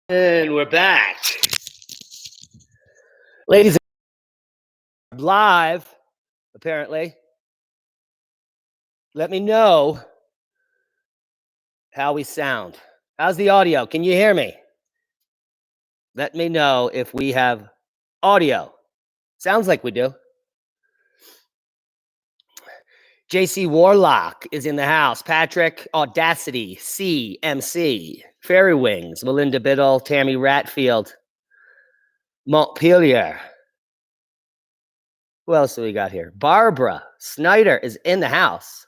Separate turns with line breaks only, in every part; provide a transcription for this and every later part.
And we're back. Ladies and live, apparently. Let me know how we sound. How's the audio? Can you hear me? Let me know if we have audio. Sounds like we do. JC Warlock is in the house. Patrick Audacity, CMC, Fairy Wings, Melinda Biddle, Tammy Ratfield, Montpelier. Who else do we got here? Barbara Snyder is in the house.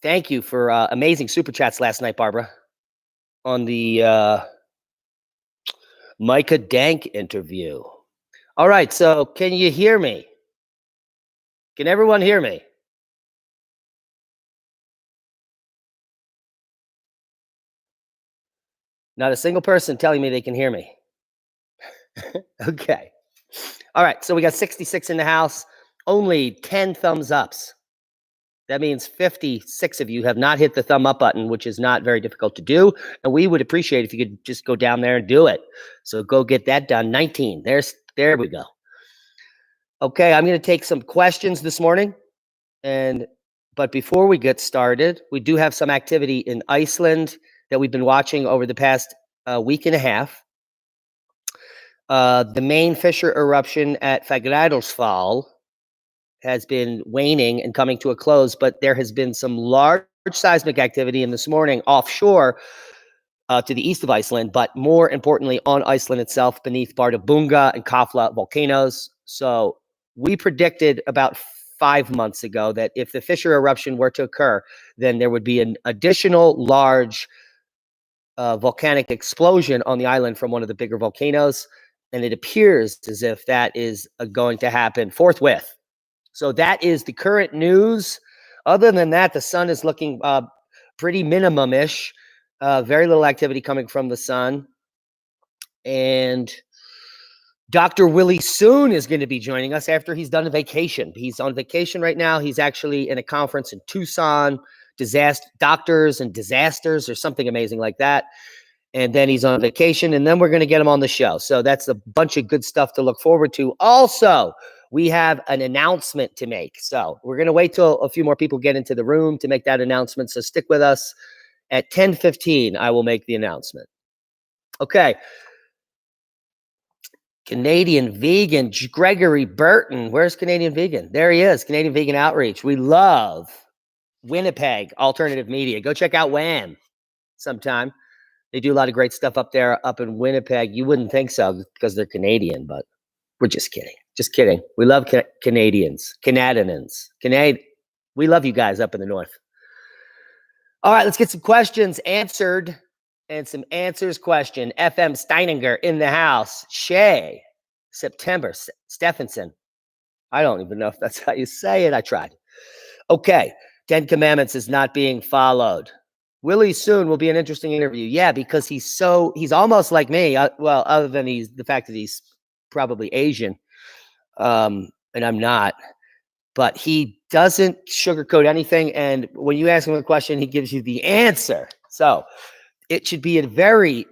Thank you for amazing super chats last night, Barbara, on the Micah Dank interview. All right, so can you hear me? Can everyone hear me? Not a single person telling me they can hear me. Okay. All right, so we got 66 in the house, only 10 thumbs ups. That means 56 of you have not hit the thumb up button, which is not very difficult to do. And we would appreciate if you could just go down there and do it. So go get that done. 19. There we go. Okay, I'm going to take some questions this morning. But before we get started, we do have some activity in Iceland that we've been watching over the past week and a half. The main fissure eruption at Fagradalsfjall has been waning and coming to a close, but there has been some large seismic activity in this morning offshore to the east of Iceland, but more importantly on Iceland itself beneath Bardabunga and Kafla volcanoes. So we predicted about 5 months ago that if the fissure eruption were to occur, then there would be an additional large volcanic explosion on the island from one of the bigger volcanoes. And it appears as if that is going to happen forthwith. So that is the current news. Other than that, the sun is looking pretty minimum-ish. Very little activity coming from the sun. And Dr. Willie Soon is going to be joining us after he's done a vacation. He's on vacation right now. He's actually in a conference in Tucson, Doctors and Disasters or something amazing like that. And then he's on vacation, and then we're going to get him on the show. So that's a bunch of good stuff to look forward to. Also, we have an announcement to make. So we're going to wait till a few more people get into the room to make that announcement. So stick with us. At 10:15, I will make the announcement. Okay. Canadian Vegan, Gregory Burton. Where's Canadian Vegan? There he is, Canadian Vegan Outreach. We love Winnipeg Alternative Media. Go check out WHAM sometime. They do a lot of great stuff up there, up in Winnipeg. You wouldn't think so because they're Canadian, but we're just kidding. Just kidding. We love Canadians. We love you guys up in the north. All right, let's get some questions answered and some answers question. FM Steininger in the house. Shay, September, Stephenson. I don't even know if that's how you say it. I tried. Okay, 10 Commandments is not being followed. Willie Soon will be an interesting interview. Yeah, because he's almost like me. Well, other than the fact that he's probably Asian, and I'm not. But he doesn't sugarcoat anything. And when you ask him a question, he gives you the answer. So it should be a very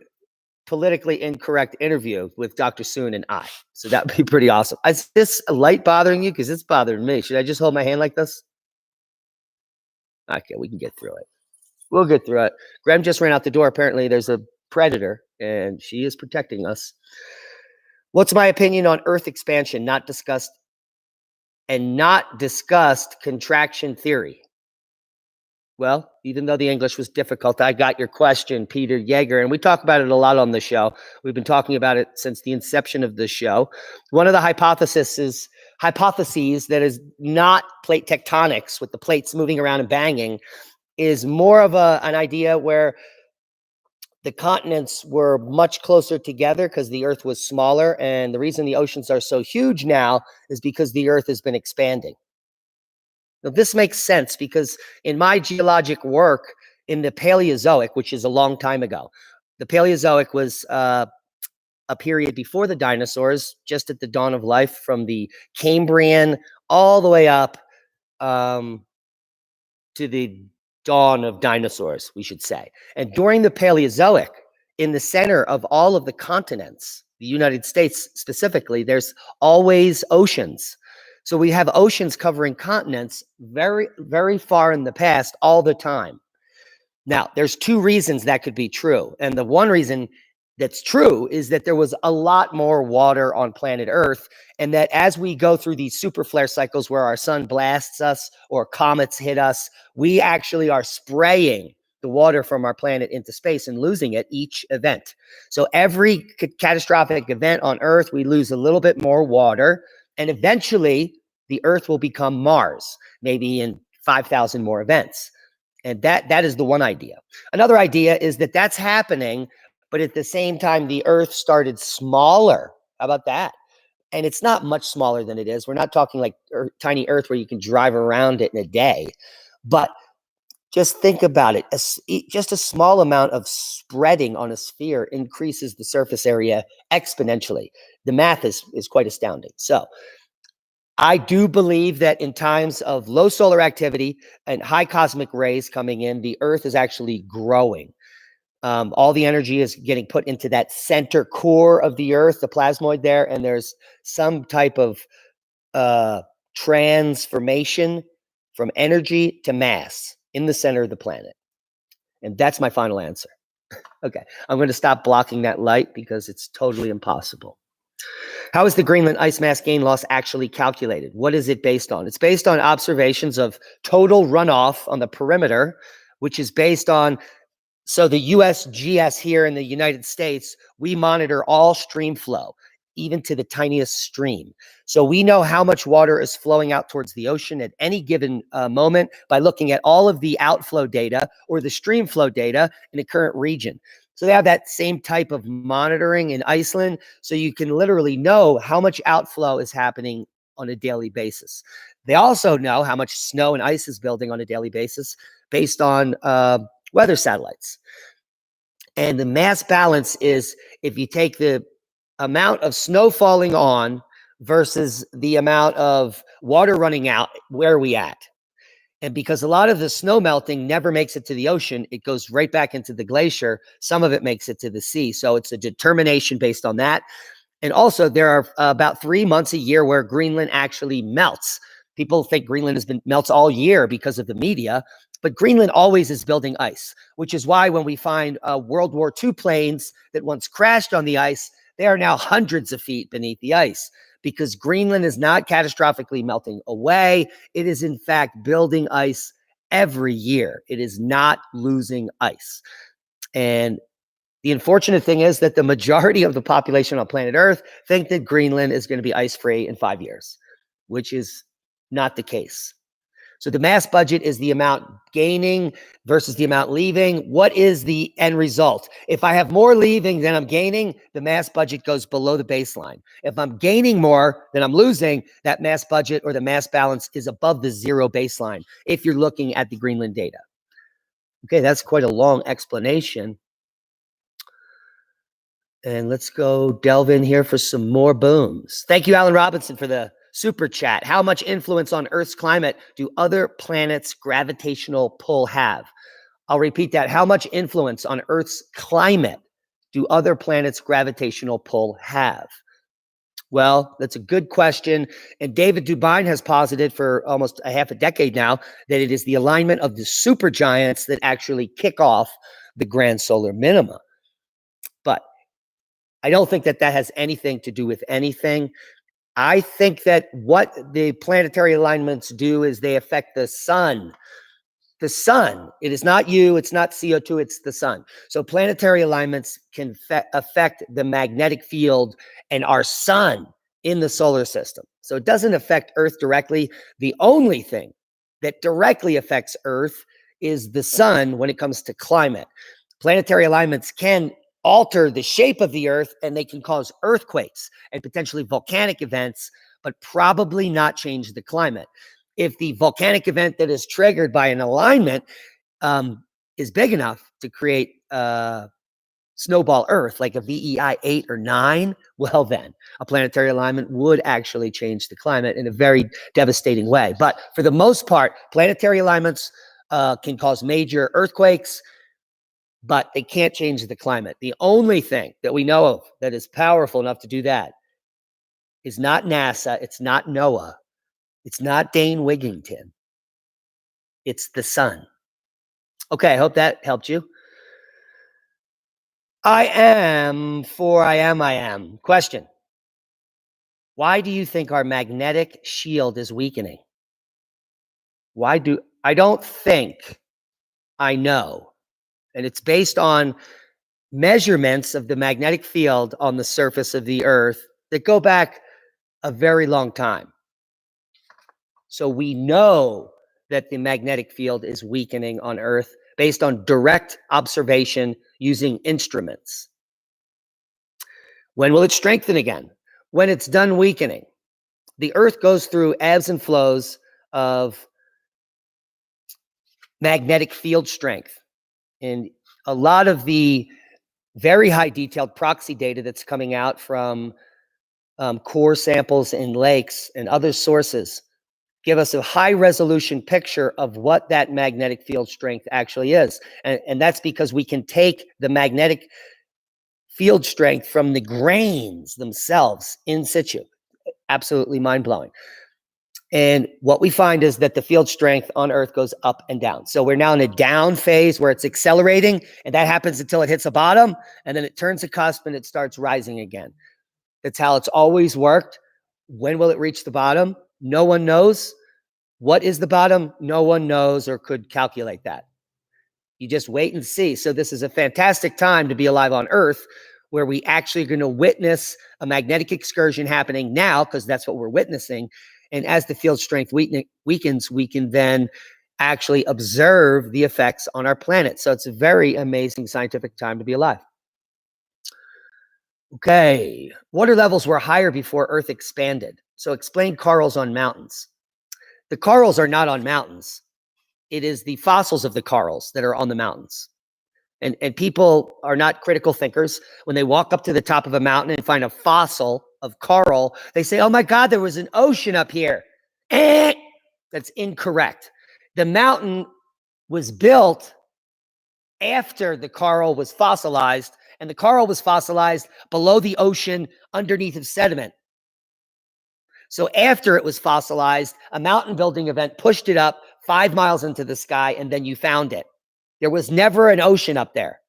politically incorrect interview with Dr. Soon and I. So that would be pretty awesome. Is this light bothering you? Because it's bothering me. Should I just hold my hand like this? Okay, we can get through it. We'll get through it. Graham just ran out the door. Apparently, there's a predator, and she is protecting us. What's my opinion on Earth expansion? Not discussed contraction theory. Well, even though the English was difficult, I got your question, Peter Yeager, and we talk about it a lot on the show. We've been talking about it since the inception of the show. One of the hypotheses that is not plate tectonics with the plates moving around and banging is more of an idea where the continents were much closer together because the Earth was smaller. And the reason the oceans are so huge now is because the Earth has been expanding. Now, this makes sense because in my geologic work in the Paleozoic, which is a long time ago, the Paleozoic was a period before the dinosaurs, just at the dawn of life, from the Cambrian all the way up to the dawn of dinosaurs, we should say. And during the Paleozoic, in the center of all of the continents, the United States specifically, there's always oceans. So we have oceans covering continents very, very far in the past all the time. Now, there's two reasons that could be true. And the one reason that's true is that there was a lot more water on planet Earth, and that as we go through these super flare cycles where our sun blasts us or comets hit us, we actually are spraying the water from our planet into space and losing it each event. So every catastrophic event on Earth, we lose a little bit more water, and eventually the Earth will become Mars, maybe in 5,000 more events. And that is the one idea. Another idea is that that's happening, but at the same time, the Earth started smaller. How about that? And it's not much smaller than it is. We're not talking like tiny Earth where you can drive around it in a day. But just think about it. Just a small amount of spreading on a sphere increases the surface area exponentially. The math is quite astounding. So I do believe that in times of low solar activity and high cosmic rays coming in, the Earth is actually growing. All the energy is getting put into that center core of the Earth, the plasmoid there, and there's some type of transformation from energy to mass in the center of the planet. And that's my final answer. Okay, I'm going to stop blocking that light because it's totally impossible. How is the Greenland ice mass gain loss actually calculated? What is it based on? It's based on observations of total runoff on the perimeter, which is based on, so the USGS here in the United States, we monitor all stream flow, even to the tiniest stream. So we know how much water is flowing out towards the ocean at any given moment by looking at all of the outflow data or the stream flow data in the current region. So they have that same type of monitoring in Iceland. So you can literally know how much outflow is happening on a daily basis. They also know how much snow and ice is building on a daily basis based on weather satellites. And the mass balance is if you take the amount of snow falling on versus the amount of water running out, where are we at? And because a lot of the snow melting never makes it to the ocean, it goes right back into the glacier. Some of it makes it to the sea. So it's a determination based on that. And also there are about 3 months a year where Greenland actually melts. People think Greenland melts all year because of the media, but Greenland always is building ice, which is why when we find World War II planes that once crashed on the ice, they are now hundreds of feet beneath the ice, because Greenland is not catastrophically melting away. It is, in fact, building ice every year. It is not losing ice. And the unfortunate thing is that the majority of the population on planet Earth think that Greenland is going to be ice-free in 5 years, which is not the case. So the mass budget is the amount gaining versus the amount leaving. What is the end result? If I have more leaving than I'm gaining, the mass budget goes below the baseline. If I'm gaining more than I'm losing, that mass budget or the mass balance is above the zero baseline if you're looking at the Greenland data. Okay, that's quite a long explanation. And let's go delve in here for some more booms. Thank you, Alan Robinson, for the super chat. How much influence on Earth's climate do other planets' gravitational pull have? I'll repeat that. How much influence on Earth's climate do other planets' gravitational pull have? Well, that's a good question. And David Dubine has posited for almost a half a decade now that it is the alignment of the supergiants that actually kick off the grand solar minima. But I don't think that that has anything to do with anything. I think that what the planetary alignments do is they affect the sun. The sun. It is not you. It's not CO2. It's the sun. So planetary alignments can affect the magnetic field and our sun in the solar system. So it doesn't affect Earth directly. The only thing that directly affects Earth is the sun when it comes to climate. Planetary alignments can alter the shape of the Earth, and they can cause earthquakes and potentially volcanic events, but probably not change the climate. If the volcanic event that is triggered by an alignment is big enough to create snowball Earth, like a VEI 8 or 9, well then, a planetary alignment would actually change the climate in a very devastating way. But for the most part, planetary alignments can cause major earthquakes, but they can't change the climate. The only thing that we know of that is powerful enough to do that is not NASA, it's not NOAA, it's not Dane Wigington, it's the sun. Okay, I hope that helped you. I am. Question. Why do you think our magnetic shield is weakening? I don't think, I know. And it's based on measurements of the magnetic field on the surface of the Earth that go back a very long time. So we know that the magnetic field is weakening on Earth based on direct observation using instruments. When will it strengthen again? When it's done weakening. The Earth goes through ebbs and flows of magnetic field strength. And a lot of the very high detailed proxy data that's coming out from core samples in lakes and other sources give us a high resolution picture of what that magnetic field strength actually is. And that's because we can take the magnetic field strength from the grains themselves in situ. Absolutely mind-blowing. And what we find is that the field strength on Earth goes up and down. So we're now in a down phase where it's accelerating, and that happens until it hits a bottom, and then it turns a cusp and it starts rising again. That's how it's always worked. When will it reach the bottom? No one knows. What is the bottom? No one knows or could calculate that. You just wait and see. So this is a fantastic time to be alive on Earth, where we actually are going to witness a magnetic excursion happening now, because that's what we're witnessing. And as the field strength weakens, we can then actually observe the effects on our planet. So it's a very amazing scientific time to be alive. Okay, water levels were higher before Earth expanded. So explain corals on mountains. The corals are not on mountains. It is the fossils of the corals that are on the mountains. And people are not critical thinkers. When they walk up to the top of a mountain and find a fossil of coral, they say, oh my God, there was an ocean up here. That's incorrect. The mountain was built after the coral was fossilized, and the coral was fossilized below the ocean underneath of sediment. So after it was fossilized, a mountain building event pushed it up 5 miles into the sky, and then you found it. There was never an ocean up there.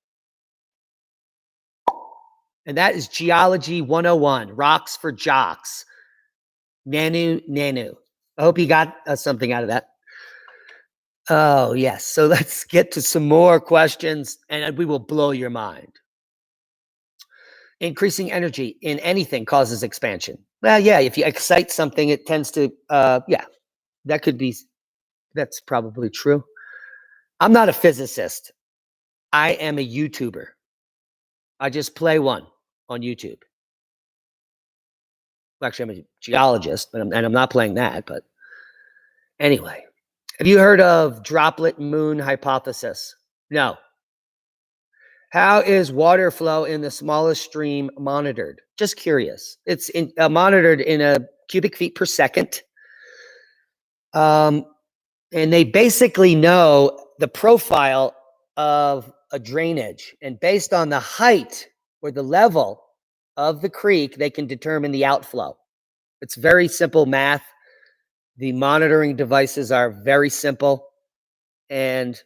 And that is Geology 101, rocks for jocks. Nanu. I hope you got something out of that. Oh, yes. So let's get to some more questions, and we will blow your mind. Increasing energy in anything causes expansion. Well, yeah, if you excite something, it tends to, that could be, that's probably true. I'm not a physicist. I am a YouTuber. I just play one on YouTube. Well, actually, I'm a geologist, and I'm not playing that. But anyway, have you heard of droplet moon hypothesis? No. How is water flow in the smallest stream monitored? Just curious. It's monitored in a cubic feet per second. And they basically know the profile of a drainage. And based on the height or the level of the creek, they can determine the outflow. It's very simple math. The monitoring devices are very simple. And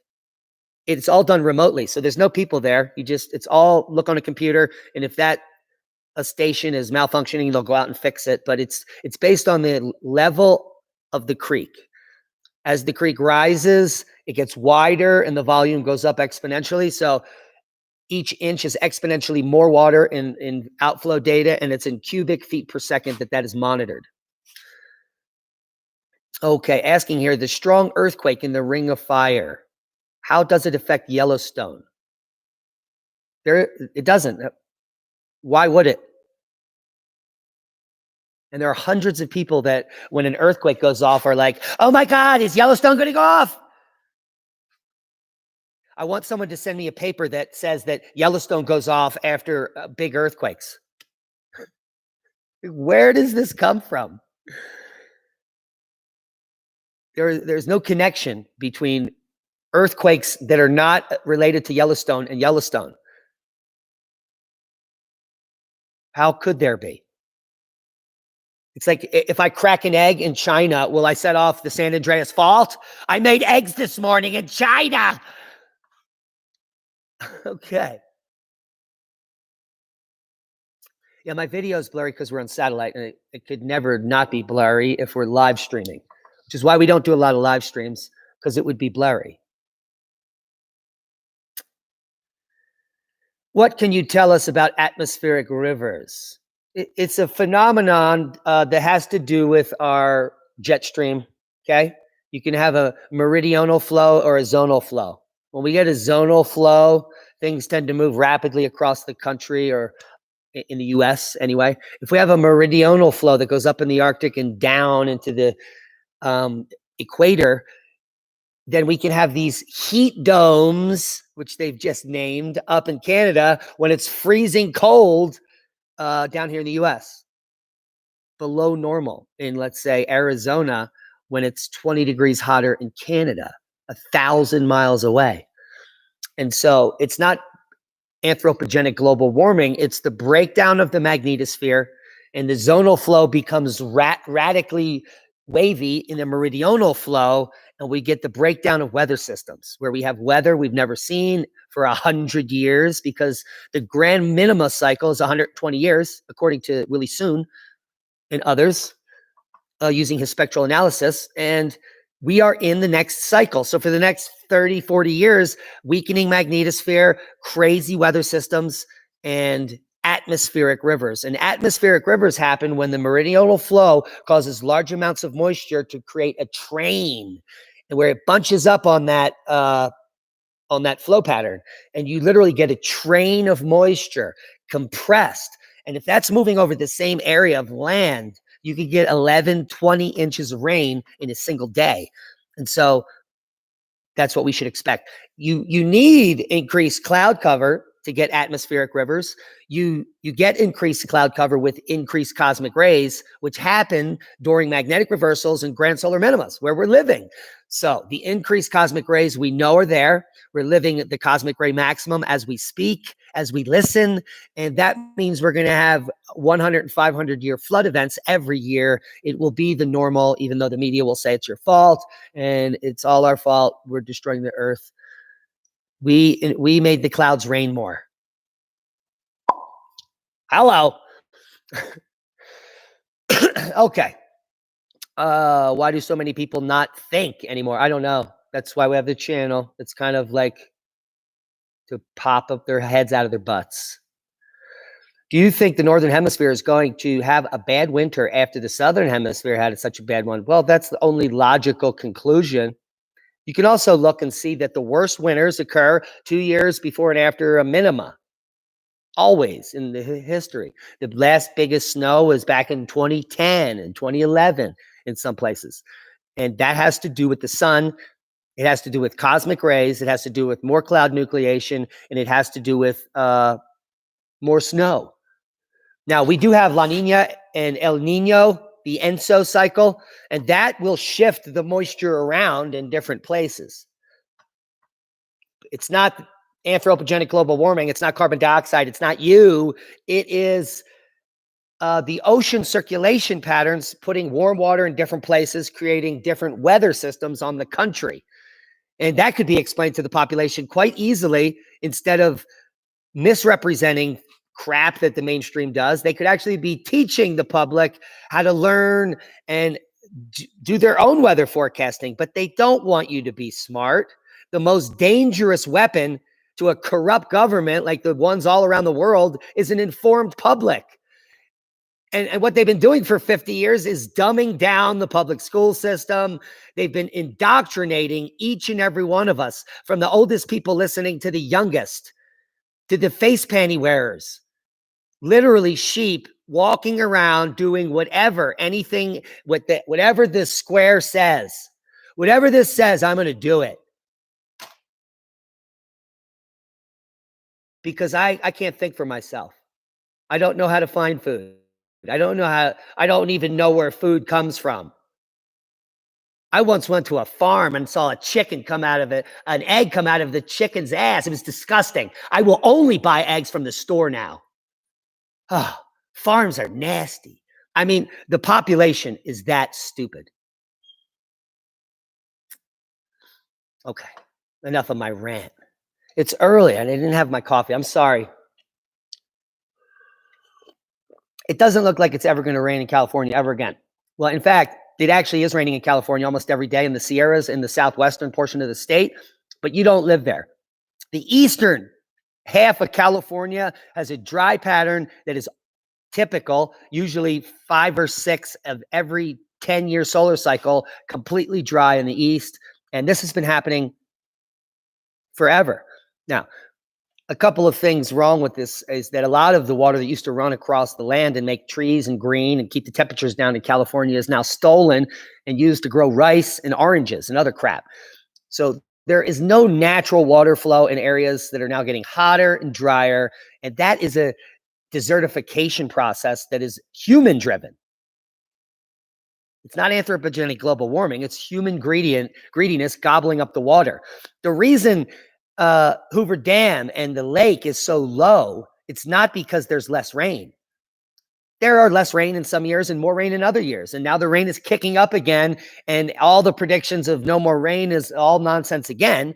it's all done remotely. So there's no people there. It's all look on a computer. And if a station is malfunctioning, they'll go out and fix it. But it's based on the level of the creek. As the creek rises, it gets wider and the volume goes up exponentially. So each inch is exponentially more water in outflow data, and it's in cubic feet per second that is monitored. Okay, asking here, the strong earthquake in the Ring of Fire, how does it affect Yellowstone? It doesn't. Why would it? And there are hundreds of people that, when an earthquake goes off, are like, oh my God, is Yellowstone going to go off? I want someone to send me a paper that says that Yellowstone goes off after big earthquakes. Where does this come from? There's no connection between earthquakes that are not related to Yellowstone and Yellowstone. How could there be? It's like if I crack an egg in China, will I set off the San Andreas Fault? I made eggs this morning in China. Okay. Yeah, my video is blurry because we're on satellite, and it could never not be blurry if we're live streaming, which is why we don't do a lot of live streams, because it would be blurry. What can you tell us about atmospheric rivers? It's a phenomenon that has to do with our jet stream, okay? You can have a meridional flow or a zonal flow. When we get a zonal flow, things tend to move rapidly across the country, or in the US anyway. If we have a meridional flow that goes up in the Arctic and down into the equator, then we can have these heat domes, which they've just named, up in Canada when it's freezing cold down here in the US, below normal in, let's say, Arizona, when it's 20 degrees hotter in Canada, 1,000 miles away. And so it's not anthropogenic global warming, it's the breakdown of the magnetosphere, and the zonal flow becomes radically wavy in the meridional flow, and we get the breakdown of weather systems where we have weather we've never seen for 100 years, because the grand minima cycle is 120 years, according to Willie Soon and others, using his spectral analysis. And we are in the next cycle. So for the next 30, 40 years, weakening magnetosphere, crazy weather systems, and atmospheric rivers. And atmospheric rivers happen when the meridional flow causes large amounts of moisture to create a train, and where it bunches up on that flow pattern. And you literally get a train of moisture compressed. And if that's moving over the same area of land, you could get 11, 20 inches of rain in a single day. And so that's what we should expect. You need increased cloud cover to get atmospheric rivers. You get increased cloud cover with increased cosmic rays, which happen during magnetic reversals and grand solar minimas, where we're living. So the increased cosmic rays we know are there. We're living at the cosmic ray maximum as we speak, as we listen. And that means we're going to have 100 and 500 year flood events every year. It will be the normal, even though the media will say it's your fault and it's all our fault. We're destroying the earth. We made the clouds rain more. Hello. Okay. Why do so many people not think anymore? I don't know. That's why we have the channel. It's kind of like to pop up their heads out of their butts. Do you think the Northern Hemisphere is going to have a bad winter after the Southern Hemisphere had such a bad one? Well, that's the only logical conclusion. You can also look and see that the worst winters occur 2 years before and after a minima. Always in the history. The last biggest snow was back in 2010 and 2011 in some places. And that has to do with the sun. It has to do with cosmic rays. It has to do with more cloud nucleation. And it has to do with more snow. Now, we do have La Nina and El Nino, the ENSO cycle, and that will shift the moisture around in different places. It's not anthropogenic global warming. It's not carbon dioxide. It's not you. It is the ocean circulation patterns putting warm water in different places, creating different weather systems on the country. And that could be explained to the population quite easily. Instead of misrepresenting crap that the mainstream does, they could actually be teaching the public how to learn and do their own weather forecasting. But they don't want you to be smart. The most dangerous weapon to a corrupt government like the ones all around the world is an informed public. And what they've been doing for 50 years is dumbing down the public school system. They've been indoctrinating each and every one of us, from the oldest people listening to the youngest, to the face panty wearers, literally sheep walking around doing whatever, anything, whatever this square says. Whatever this says, I'm going to do it. Because I can't think for myself. I don't know how to find food. I don't even know where food comes from. I once went to a farm and saw a chicken come out of it, an egg come out of the chicken's ass. It was disgusting. I will only buy eggs from the store now. Oh, farms are nasty. I mean, the population is that stupid. Okay, enough of my rant. It's early and I didn't have my coffee. I'm sorry. It doesn't look like it's ever going to rain in California ever again. Well, in fact, it actually is raining in California almost every day in the Sierras in the southwestern portion of the state, but you don't live there. The eastern half of California has a dry pattern that is typical, usually 5 or 6 of every 10-year solar cycle, completely dry in the east. And this has been happening forever. Now, a couple of things wrong with this is that a lot of the water that used to run across the land and make trees and green and keep the temperatures down in California is now stolen and used to grow rice and oranges and other crap. So there is no natural water flow in areas that are now getting hotter and drier. And that is a desertification process that is human driven. It's not anthropogenic global warming. It's human greediness gobbling up the water. The reason Hoover Dam and the lake is so low, it's not because there's less rain. There are less rain in some years and more rain in other years. And now the rain is kicking up again. And all the predictions of no more rain is all nonsense again.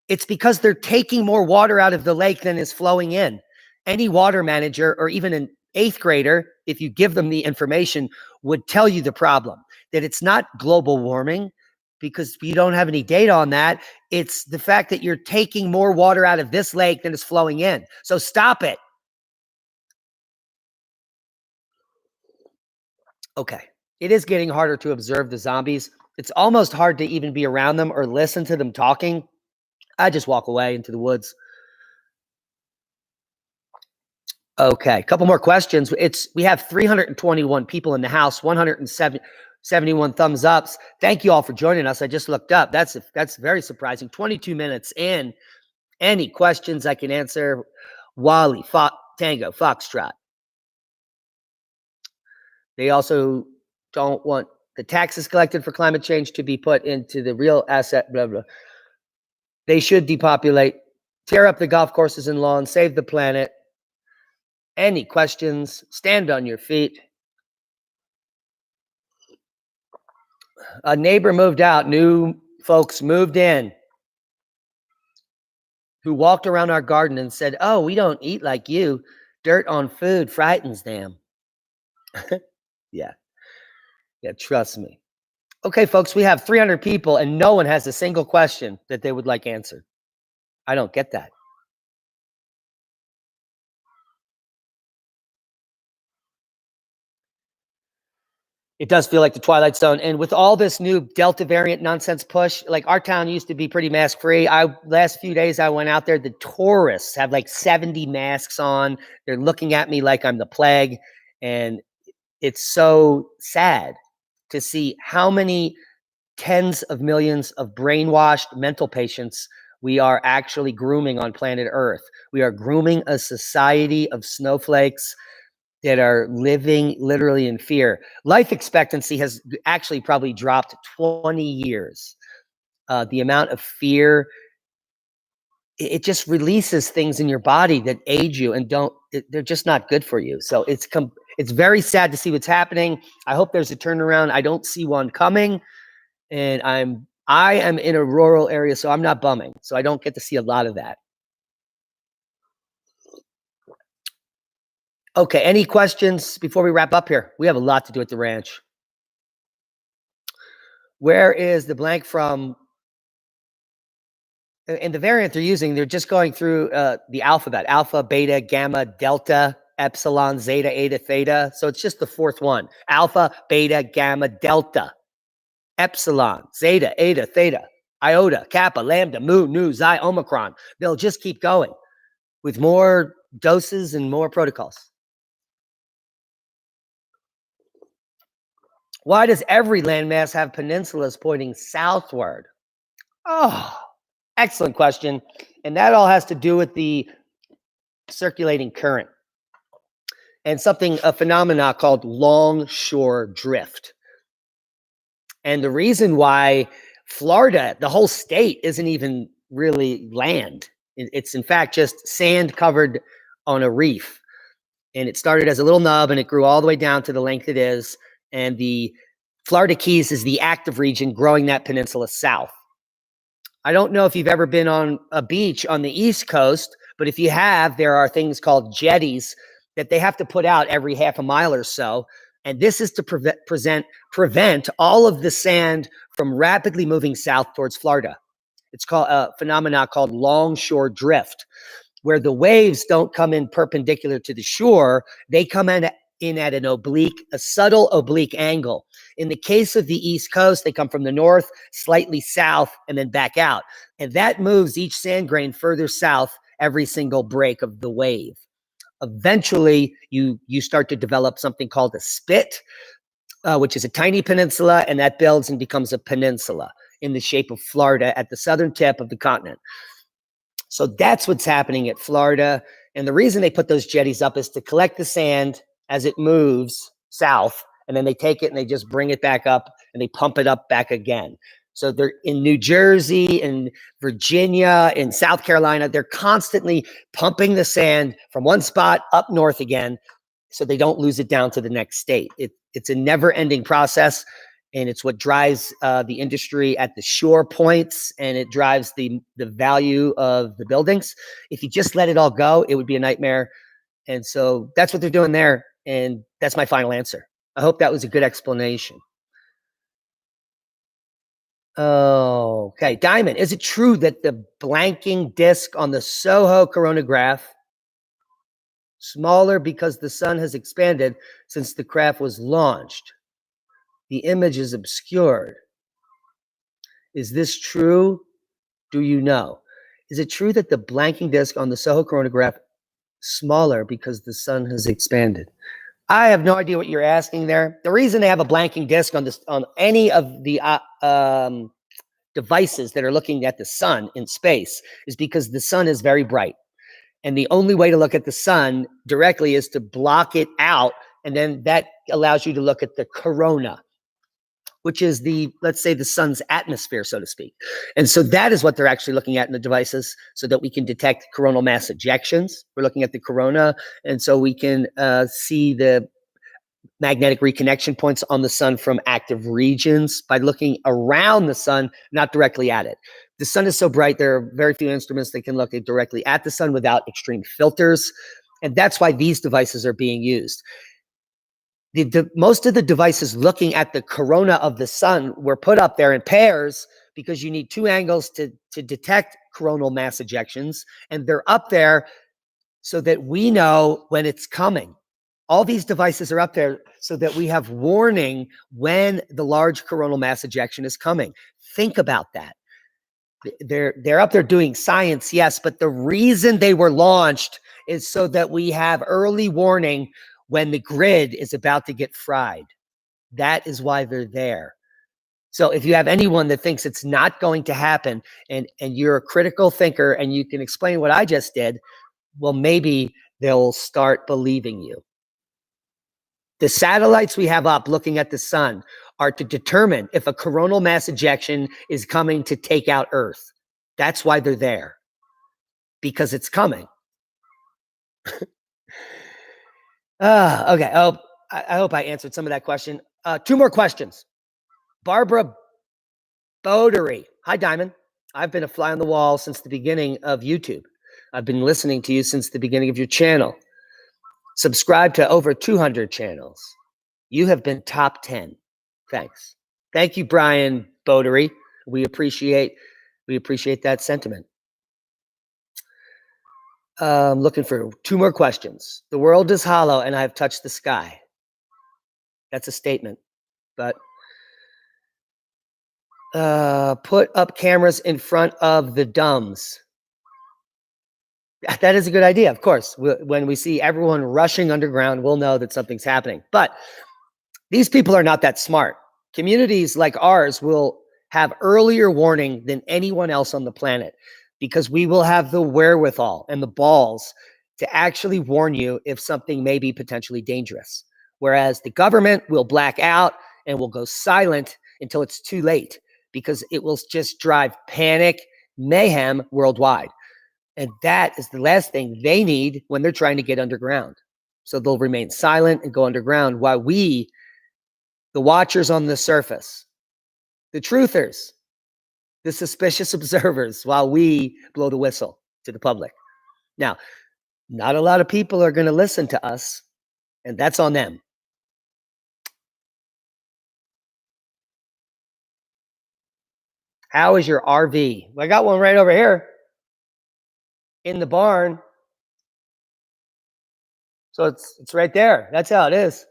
It's because they're taking more water out of the lake than is flowing in. Any water manager or even an 8th grader, if you give them the information, would tell you the problem, that it's not global warming because you don't have any data on that. It's the fact that you're taking more water out of this lake than is flowing in. So stop it. Okay. It is getting harder to observe the zombies. It's almost hard to even be around them or listen to them talking. I just walk away into the woods. Okay, a couple more questions. We have 321 people in the house, 171 thumbs ups. Thank you all for joining us. I just looked up. That's very surprising. 22 minutes in. Any questions I can answer? Wally, Tango, Foxtrot. They also don't want the taxes collected for climate change to be put into the real asset, blah, blah. They should depopulate, tear up the golf courses and lawns, save the planet. Any questions? Stand on your feet. A neighbor moved out. New folks moved in who walked around our garden and said, "Oh, we don't eat like you. Dirt on food frightens them." Yeah. Yeah, trust me. Okay, folks, we have 300 people and no one has a single question that they would like answered. I don't get that. It does feel like the Twilight Zone. And with all this new Delta variant nonsense push, like our town used to be pretty mask free. Last few days I went out there, the tourists have like 70 masks on. They're looking at me like I'm the plague. And it's so sad to see how many tens of millions of brainwashed mental patients we are actually grooming on planet Earth. We are grooming a society of snowflakes that are living literally in fear. Life expectancy has actually probably dropped 20 years. The amount of fear, it just releases things in your body that age you and they're just not good for you. So it's very sad to see what's happening. I hope there's a turnaround. I don't see one coming. And I am in a rural area, so I'm not bumming. So I don't get to see a lot of that. Okay, any questions before we wrap up here? We have a lot to do at the ranch. Where is the blank from? And the variant they're using, they're just going through the alphabet: alpha, beta, gamma, delta, epsilon, zeta, eta, theta. So it's just the fourth one: alpha, beta, gamma, delta, epsilon, zeta, eta, theta, iota, kappa, lambda, mu, nu, xi, omicron. They'll just keep going with more doses and more protocols. Why does every landmass have peninsulas pointing southward? Oh, excellent question. And that all has to do with the circulating current and a phenomena called longshore drift. And the reason why Florida, the whole state, isn't even really land. It's in fact just sand covered on a reef. And it started as a little nub and it grew all the way down to the length it is. And the Florida Keys is the active region growing that peninsula south. I don't know if you've ever been on a beach on the East Coast, but if you have, there are things called jetties that they have to put out every half a mile or so. And this is to prevent all of the sand from rapidly moving south towards Florida. It's called a phenomenon called longshore drift, where the waves don't come in perpendicular to the shore. They come in at a subtle oblique angle. In the case of the East Coast, they come from the north, slightly south, and then back out. And that moves each sand grain further south every single break of the wave. Eventually, you start to develop something called a spit, which is a tiny peninsula, and that builds and becomes a peninsula in the shape of Florida at the southern tip of the continent. So that's what's happening at Florida. And the reason they put those jetties up is to collect the sand as it moves south, and then they take it and they just bring it back up and they pump it up back again. So they're in New Jersey, in Virginia, in South Carolina, they're constantly pumping the sand from one spot up north again so they don't lose it down to the next state. It's a never-ending process, and it's what drives the industry at the shore points, and it drives the value of the buildings. If you just let it all go, it would be a nightmare. And so that's what they're doing there, and that's my final answer. I hope that was a good explanation. Oh, okay. Diamond, is it true that the blanking disk on the Soho coronagraph smaller because the sun has expanded since the craft was launched? The image is obscured. Is this true? Do you know? Is it true that the blanking disk on the Soho coronagraph smaller because the sun has expanded? I have no idea what you're asking there. The reason they have a blanking disk on any of the devices that are looking at the sun in space is because the sun is very bright. And the only way to look at the sun directly is to block it out. And then that allows you to look at the corona, which is let's say the sun's atmosphere, so to speak. And so that is what they're actually looking at in the devices so that we can detect coronal mass ejections. We're looking at the corona. And so we can see the magnetic reconnection points on the sun from active regions by looking around the sun, not directly at it. The sun is so bright, there are very few instruments that can look directly at the sun without extreme filters. And that's why these devices are being used. Most of the devices looking at the corona of the sun were put up there in pairs because you need two angles to detect coronal mass ejections. And they're up there so that we know when it's coming. All these devices are up there so that we have warning when the large coronal mass ejection is coming. Think about that. They're up there doing science, yes, but the reason they were launched is so that we have early warning when the grid is about to get fried. That is why they're there. So if you have anyone that thinks it's not going to happen and you're a critical thinker and you can explain what I just did, well, maybe they'll start believing you. The satellites we have up looking at the sun are to determine if a coronal mass ejection is coming to take out Earth. That's why they're there, because it's coming. Okay. Oh, I hope I answered some of that question. Two more questions. Barbara Bodery. Hi, Diamond. I've been a fly on the wall since the beginning of YouTube. I've been listening to you since the beginning of your channel. Subscribe to over 200 channels. You have been top 10. Thanks. Thank you, Brian Bodery. We appreciate that sentiment. Looking for two more questions. The world is hollow and I have touched the sky. That's a statement, but put up cameras in front of the dumbs. That is a good idea, of course. When we see everyone rushing underground, we'll know that something's happening. But these people are not that smart. Communities like ours will have earlier warning than anyone else on the planet because we will have the wherewithal and the balls to actually warn you if something may be potentially dangerous. Whereas the government will black out and will go silent until it's too late, because it will just drive panic, mayhem worldwide. And that is the last thing they need when they're trying to get underground. So they'll remain silent and go underground while we, the watchers on the surface, the truthers, the suspicious observers, while we blow the whistle to the public. Now, not a lot of people are going to listen to us, and that's on them. How is your RV? I got one right over here in the barn. So it's right there. That's how it is.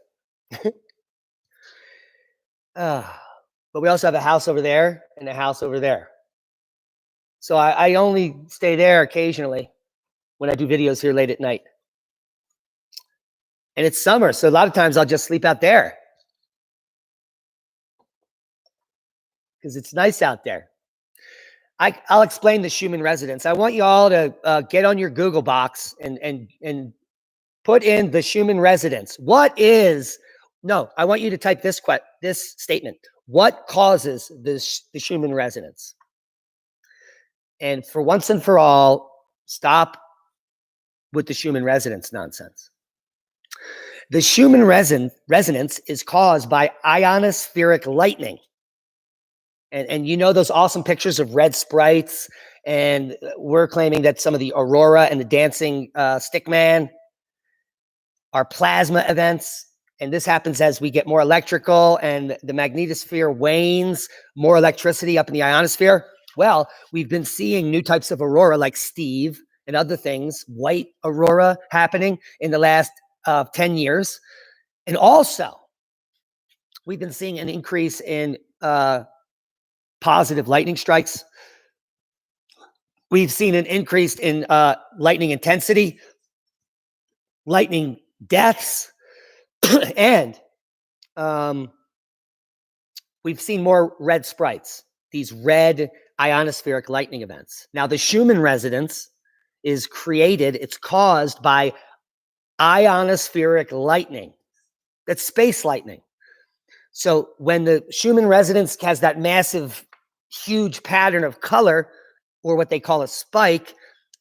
But we also have a house over there and a house over there. So I only stay there occasionally when I do videos here late at night. And it's summer, so a lot of times I'll just sleep out there because it's nice out there. I'll explain the Schumann Residence. I want you all to get on your Google box and put in the Schumann Residence. I want you to type this statement. What causes the Schumann Resonance? And for once and for all, stop with the Schumann Resonance nonsense. The Schumann resonance is caused by ionospheric lightning. And you know those awesome pictures of red sprites, and we're claiming that some of the aurora and the dancing stick man are plasma events. And this happens as we get more electrical and the magnetosphere wanes, more electricity up in the ionosphere. Well, we've been seeing new types of aurora like Steve and other things, white aurora happening in the last 10 years. And also, we've been seeing an increase in positive lightning strikes. We've seen an increase in lightning intensity, lightning deaths, and we've seen more red sprites, these red ionospheric lightning events. Now, the Schumann Resonance is it's caused by ionospheric lightning. That's space lightning. So when the Schumann Resonance has that massive, huge pattern of color, or what they call a spike,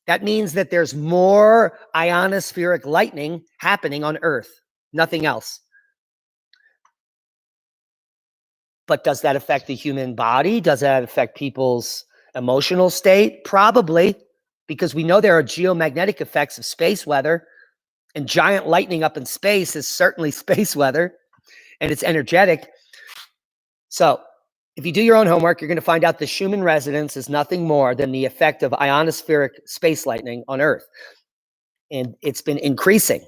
that means that there's more ionospheric lightning happening on Earth. Nothing else. But does that affect the human body? Does that affect people's emotional state? Probably, because we know there are geomagnetic effects of space weather, and giant lightning up in space is certainly space weather, and it's energetic. So if you do your own homework, you're going to find out the Schumann Resonance is nothing more than the effect of ionospheric space lightning on Earth. And it's been increasing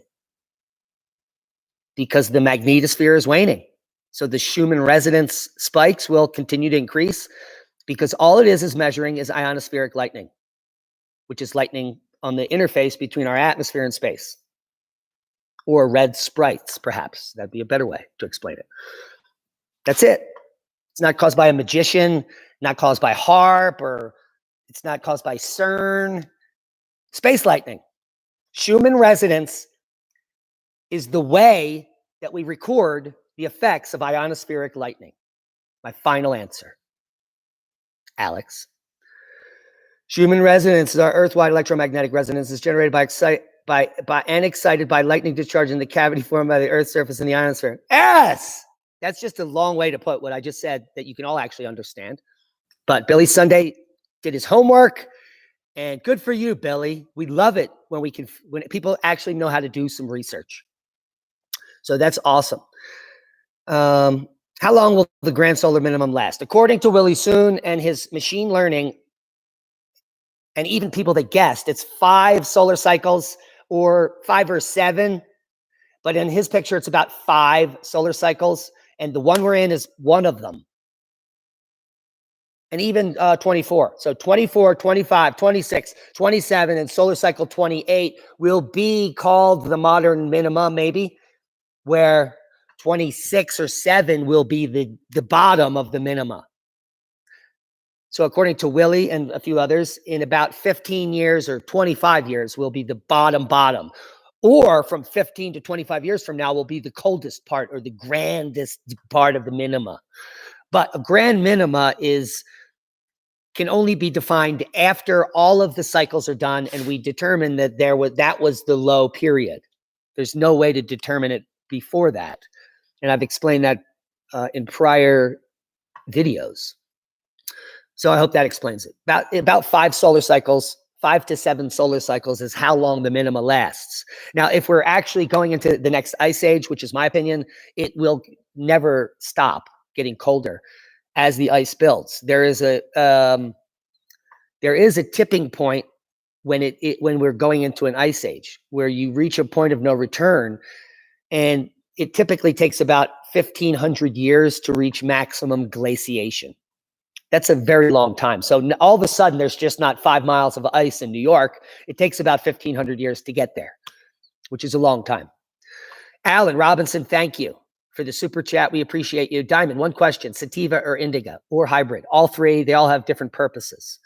because the magnetosphere is waning. So the Schumann Resonance spikes will continue to increase because all it is measuring is ionospheric lightning, which is lightning on the interface between our atmosphere and space. Or red sprites, perhaps. That'd be a better way to explain it. That's it. It's not caused by a magician, not caused by HARP, or it's not caused by CERN. Space lightning. Schumann Resonance is the way that we record the effects of ionospheric lightning. My final answer. Alex. Schumann Resonance is our Earth-wide electromagnetic resonance. It's generated and excited by lightning discharge in the cavity formed by the Earth's surface in the ionosphere. Yes! That's just a long way to put what I just said that you can all actually understand. But Billy Sunday did his homework, and good for you, Billy. We love it when people actually know how to do some research. So that's awesome. How long will the grand solar minimum last? According to Willie Soon and his machine learning, and even people that guessed, it's 5 solar cycles or 5 or 7. But in his picture, it's about 5 solar cycles. And the one we're in is one of them. And even 24. So 24, 25, 26, 27, and solar cycle 28 will be called the modern minima, maybe, where 26 or 7 will be the bottom of the minima. So according to Willie and a few others, in about 15 years or 25 years will be the bottom. Or from 15 to 25 years from now will be the coldest part or the grandest part of the minima. But a grand minima can only be defined after all of the cycles are done, and we determine that that was the low period. There's no way to determine it before that, and I've explained that in prior videos. So I hope that explains it. About 5 solar cycles, 5 to 7 solar cycles is how long the minima lasts. Now, if we're actually going into the next ice age, which is my opinion, it will never stop getting colder as the ice builds. There is a tipping point when when we're going into an ice age where you reach a point of no return, and it typically takes about 1,500 years to reach maximum glaciation. That's a very long time. So all of a sudden, there's just not 5 miles of ice in New York. It takes about 1,500 years to get there, which is a long time. Alan Robinson, thank you for the super chat. We appreciate you. Diamond, one question: sativa or indica or hybrid? All three, they all have different purposes.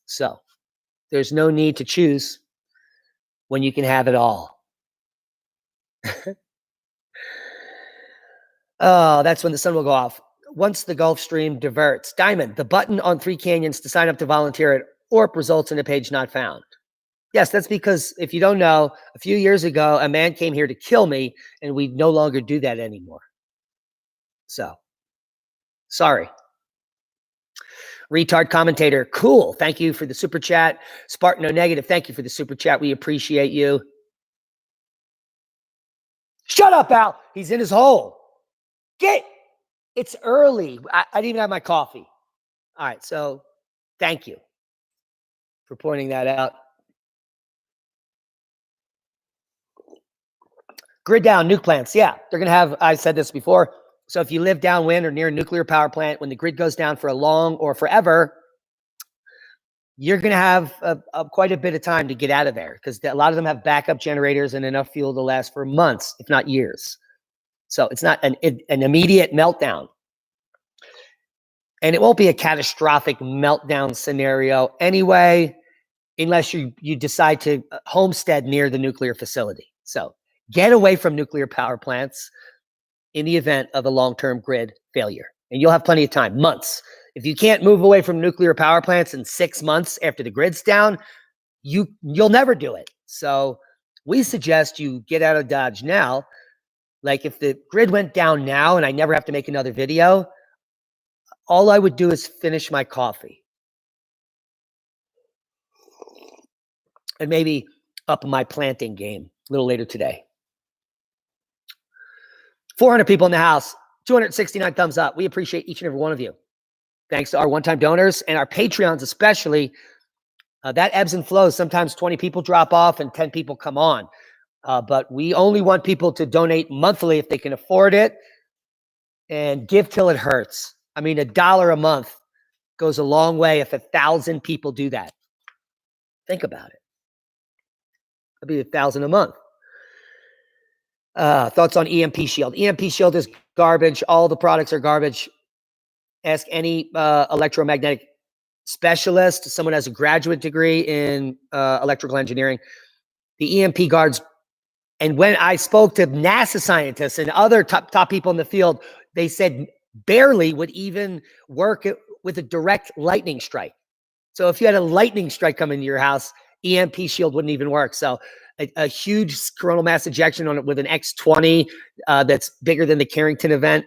So there's no need to choose when you can have it all. Oh, that's when the sun will go off. Once the Gulf Stream diverts. Diamond, the button on Three Canyons to sign up to volunteer at ORP results in a page not found. Yes, that's because, if you don't know, a few years ago, a man came here to kill me, and we no longer do that anymore. So, sorry. Retard commentator, cool. Thank you for the super chat. Spartan No Negative, thank you for the super chat. We appreciate you. Shut up, Al. He's in his hole. It's early. I didn't even have my coffee. All right, so thank you for pointing that out. Grid down nuke plants. Yeah, they're going to have, I said this before. So if you live downwind or near a nuclear power plant, when the grid goes down for a long or forever, you're going to have quite a bit of time to get out of there, because a lot of them have backup generators and enough fuel to last for months, if not years. So it's not an immediate meltdown. And it won't be a catastrophic meltdown scenario anyway, unless you decide to homestead near the nuclear facility. So get away from nuclear power plants in the event of a long-term grid failure. And you'll have plenty of time, months. If you can't move away from nuclear power plants in 6 months after the grid's down, you'll never do it. So we suggest you get out of Dodge now. Like, if the grid went down now and I never have to make another video, all I would do is finish my coffee and maybe up my planting game a little later today. 400 people in the house, 269 thumbs up. We appreciate each and every one of you. Thanks to our one-time donors and our Patreons especially. That ebbs and flows. Sometimes 20 people drop off and 10 people come on. But we only want people to donate monthly if they can afford it, and give till it hurts. I mean, $1 a month goes a long way if 1,000 people do that. Think about it. That'd be $1,000 a month. Thoughts on EMP Shield? EMP Shield is garbage. All the products are garbage. Ask any electromagnetic specialist, someone who has a graduate degree in electrical engineering. The EMP guards, and when I spoke to NASA scientists and other top people in the field, they said barely would even work with a direct lightning strike. So if you had a lightning strike come into your house, EMP Shield wouldn't even work. So a huge coronal mass ejection on it with an X20 that's bigger than the Carrington event,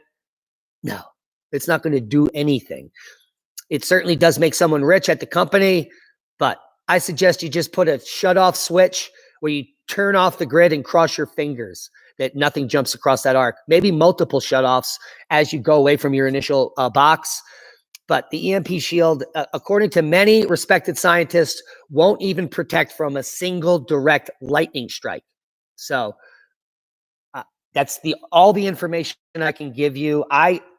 no, it's not going to do anything. It certainly does make someone rich at the company, but I suggest you just put a shut-off switch where you turn off the grid and cross your fingers that nothing jumps across that arc. Maybe multiple shutoffs as you go away from your initial box. But the EMP Shield, according to many respected scientists, won't even protect from a single direct lightning strike. So that's all the information I can give you.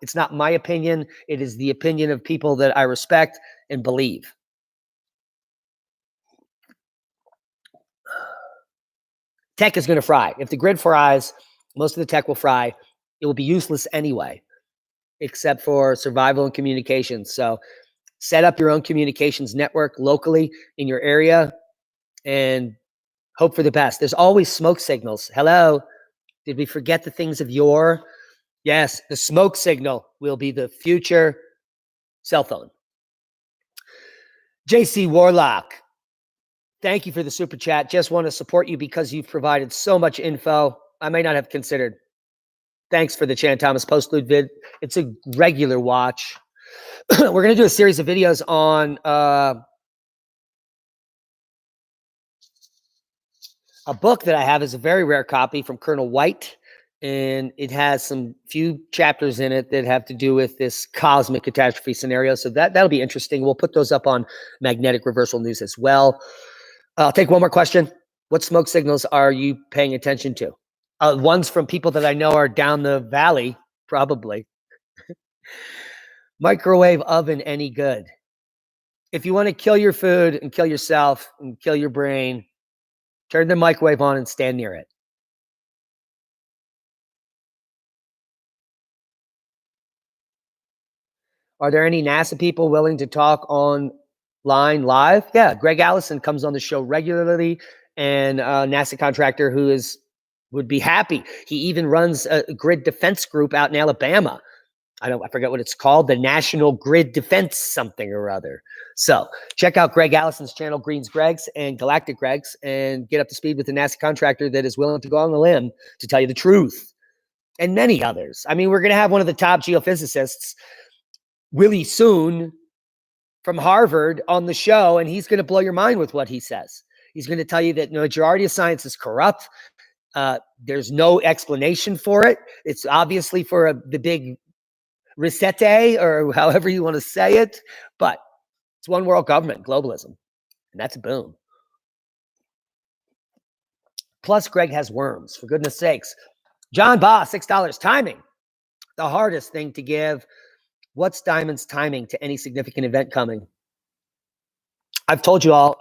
It's not my opinion. It is the opinion of people that I respect and believe. Tech is going to fry. If the grid fries, most of the tech will fry. It will be useless anyway, except for survival and communications. So set up your own communications network locally in your area and hope for the best. There's always smoke signals. Hello. Did we forget the things of yore? Yes, the smoke signal will be the future cell phone. JC Warlock, thank you for the super chat. Just want to support you because you've provided so much info I may not have considered. Thanks for the Chan Thomas postlude vid. It's a regular watch. We're going to do a series of videos on a book that I have is a very rare copy from Colonel White, and it has some few chapters in it that have to do with this cosmic catastrophe scenario. So that'll be interesting. We'll put those up on Magnetic Reversal News as well. I'll take one more question. What smoke signals are you paying attention to? Ones from people that I know are down the valley, probably. Microwave oven any good? If you want to kill your food and kill yourself and kill your brain, turn the microwave on and stand near it. Are there any NASA people willing to talk online live? Yeah, Greg Allison comes on the show regularly, and a NASA contractor who would be happy. He even runs a grid defense group out in Alabama. I forget what it's called, the National Grid Defense something or other. So check out Greg Allison's channel, Green's Greg's and Galactic Greg's, and get up to speed with the NASA contractor that is willing to go on the limb to tell you the truth, and many others. I mean, we're going to have one of the top geophysicists, Willie Soon from Harvard, on the show, and he's going to blow your mind with what he says. He's going to tell you that the majority of science is corrupt. There's no explanation for it. It's obviously for the big reset, or however you want to say it, but it's one world government, globalism, and that's a boom. Plus, Greg has worms, for goodness sakes. John Ba, $6. Timing, the hardest thing to give. What's Diamond's timing to any significant event coming? I've told you all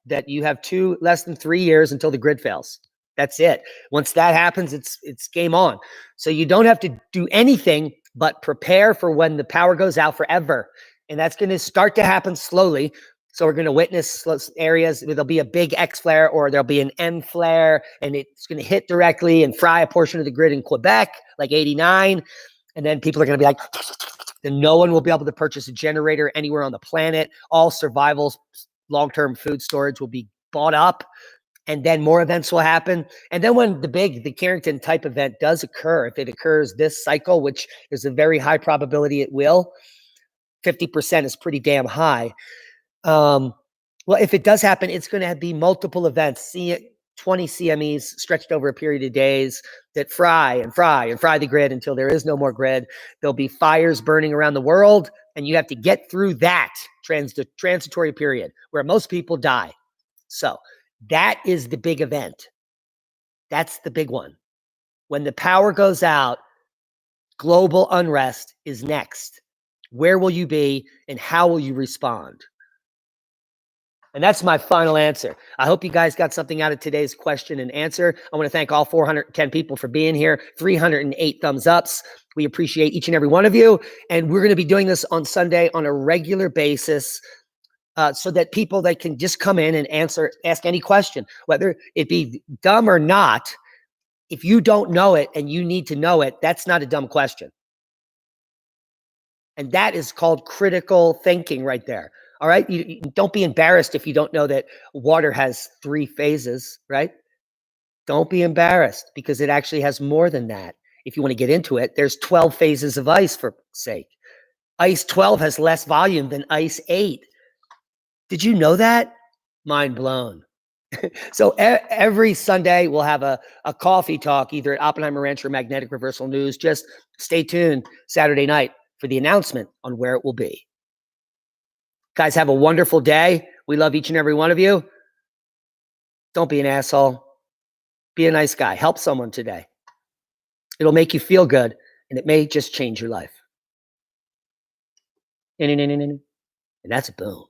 that you have less than 3 years until the grid fails. That's it. Once that happens, it's game on. So you don't have to do anything but prepare for when the power goes out forever. And that's going to start to happen slowly. So we're going to witness areas where there'll be a big X flare or there'll be an M flare, and it's going to hit directly and fry a portion of the grid in Quebec, like 89. And then people are going to be like, then no one will be able to purchase a generator anywhere on the planet. All survival long-term food storage will be bought up. And then more events will happen. And then when the Carrington type event does occur, if it occurs this cycle, which is a very high probability it will, 50% is pretty damn high. Well, if it does happen, it's going to be multiple events. 20 CMEs stretched over a period of days that fry the grid until there is no more grid. There'll be fires burning around the world, and you have to get through that transitory period where most people die. So that is the big event. That's the big one. When the power goes out, global unrest is next. Where will you be and how will you respond? And that's my final answer. I hope you guys got something out of today's question and answer. I want to thank all 410 people for being here, 308 thumbs ups. We appreciate each and every one of you. And we're going to be doing this on Sunday on a regular basis. So that people that can just come in and ask any question, whether it be dumb or not. If you don't know it and you need to know it, that's not a dumb question. And that is called critical thinking right there. All right. You don't be embarrassed if you don't know that water has 3 phases, right? Don't be embarrassed because it actually has more than that. If you want to get into it, there's 12 phases of ice, for sake. Ice 12 has less volume than ice 8. Did you know that? Mind blown. So every Sunday we'll have a coffee talk, either at Oppenheimer Ranch or Magnetic Reversal News. Just stay tuned Saturday night for the announcement on where it will be. Guys, have a wonderful day. We love each and every one of you. Don't be an asshole. Be a nice guy. Help someone today. It'll make you feel good, and it may just change your life. And that's a boom.